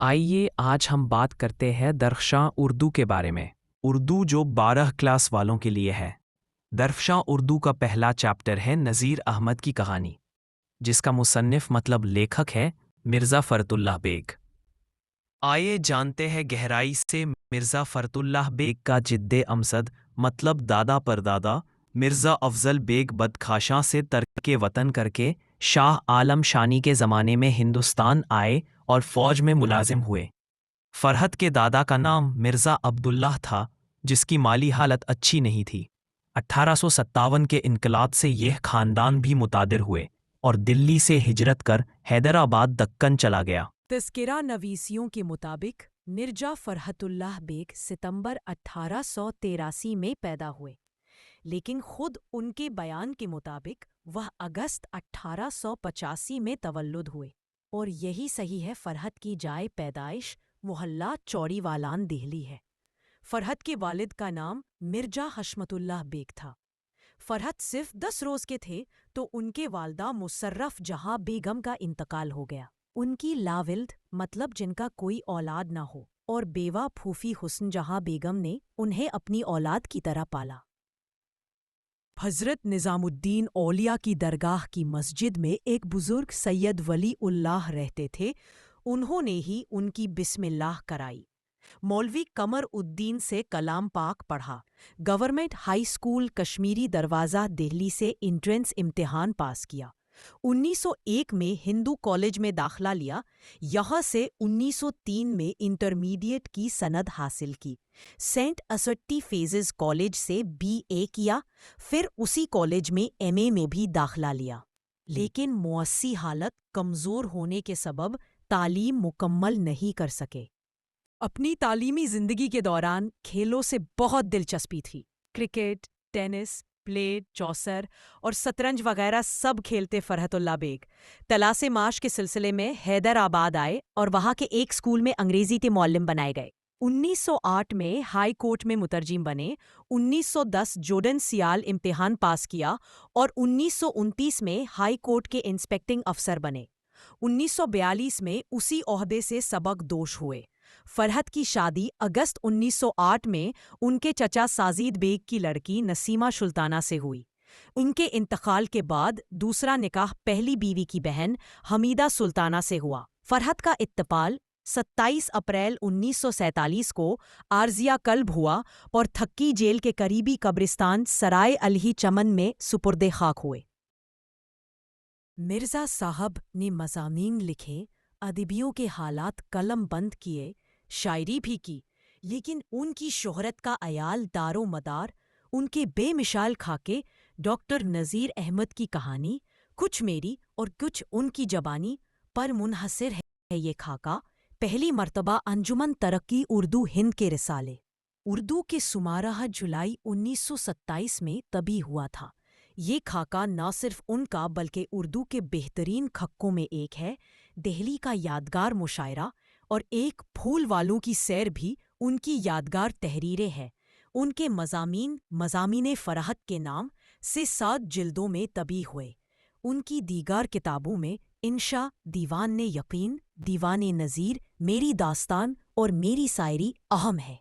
آئیے آج ہم بات کرتے ہیں درخشاں اردو کے بارے میں۔ اردو جو 12 کلاس والوں کے لیے ہے۔ درخشاں اردو کا پہلا چیپٹر ہے نذیر احمد کی کہانی، جس کا مصنف مطلب لیکھک ہے مرزا فرت اللہ بیگ۔ آئیے جانتے ہیں گہرائی سے مرزا فرت اللہ بیگ کا جد امجد مطلب دادا پردادا مرزا افضل بیگ بدخشاں سے ترک وطن کر کے شاہ عالم شانی کے زمانے میں ہندوستان آئے اور فوج میں ملازم ہوئے۔ فرحت کے دادا کا نام مرزا عبداللہ تھا، جس کی مالی حالت اچھی نہیں تھی۔ 1857 کے انقلاب سے یہ خاندان بھی متاثر ہوئے اور دلی سے ہجرت کر حیدرآباد دکن چلا گیا۔ تذکرہ نویسیوں کے مطابق مرزا فرحت اللہ بیگ ستمبر 1883 میں پیدا ہوئے، لیکن خود ان کے بیان کے مطابق وہ اگست 1885 میں تولد ہوئے، اور یہی صحیح ہے۔ فرحت کی جائے پیدائش محلہ چوڑی والان دہلی ہے۔ فرحت کے والد کا نام مرزا حشمت اللہ بیگ تھا۔ فرحت صرف 10 روز کے تھے تو ان کے والدہ مشرف جہاں بیگم کا انتقال ہو گیا۔ ان کی لاولد مطلب جن کا کوئی اولاد نہ ہو، اور بیوہ پھوپھی حسن جہاں بیگم نے انہیں اپنی اولاد کی طرح پالا۔ حضرت نظام الدین اولیاء کی درگاہ کی مسجد میں ایک بزرگ سید ولی اللہ رہتے تھے، انہوں نے ہی ان کی بسم اللہ کرائی۔ مولوی قمر الدین سے کلام پاک پڑھا۔ گورنمنٹ ہائی اسکول کشمیری دروازہ دہلی سے انٹرنس امتحان پاس کیا۔ 1901 میں ہندو کالج میں داخلہ لیا، یہاں سے 1903 میں انٹرمیڈیٹ کی سند حاصل کی۔ سینٹ اسٹی فیزز کالج سے BA کیا، پھر اسی کالج میں MA میں بھی داخلہ لیا، لیکن معاشی حالت کمزور ہونے کے سبب تعلیم مکمل نہیں کر سکے۔ اپنی تعلیمی زندگی کے دوران کھیلوں سے بہت دلچسپی تھی۔ کرکٹ، ٹینس، پلیٹ، چوسر اور شطرنج وغیرہ سب کھیلتے فرحت اللہ بیگ۔ تلاش معاش کے سلسلے میں حیدرآباد آئے اور وہاں کے ایک اسکول میں انگریزی کے معلم بنائے گئے۔ 1908 میں ہائی کورٹ میں مترجم بنے۔ 1910 جوڈن سیال امتحان پاس کیا اور 1929 میں ہائی کورٹ کے انسپیکٹنگ افسر بنے۔ 1942 میں اسی عہدے سے سبق دوش ہوئے۔ فرحت کی شادی اگست 1908 میں ان کے چچا ساجد بیگ کی لڑکی نسیمہ سلطانہ سے ہوئی۔ ان کے انتقال کے بعد دوسرا نکاح پہلی بیوی کی بہن حمیدہ سلطانہ سے ہوا۔ فرحت کا انتقال 27 اپریل 1947 کو عارضیہ قلب ہوا اور تھکی جیل کے قریبی قبرستان سرائے علیہ چمن میں سپرد خاک ہوئے۔ مرزا صاحب نے مضامین لکھے، ادیبیوں کے حالات قلم بند کیے، شاعری بھی کی، لیکن ان کی شہرت کا عیال دار و مدار ان کے بے مثال خاکے ڈاکٹر نذیر احمد کی کہانی، کچھ میری اور کچھ ان کی زبانی پر منحصر ہے۔ یہ خاکہ پہلی مرتبہ انجمن ترقی اردو ہند کے رسالے اردو کے 16 جولائی 1927 میں طبع ہوا تھا۔ یہ خاکہ نہ صرف ان کا بلکہ اردو کے بہترین خاکوں میں ایک ہے۔ دہلی کا یادگار مشاعرہ اور ایک پھول والوں کی سیر بھی ان کی یادگار تحریریں ہیں۔ ان کے مضامین فرحت کے نام سے 7 جلدوں میں طبع ہوئے۔ ان کی دیگر کتابوں میں انشا، دیوان یقین، دیوان نذیر، میری داستان اور میری شاعری اہم ہے۔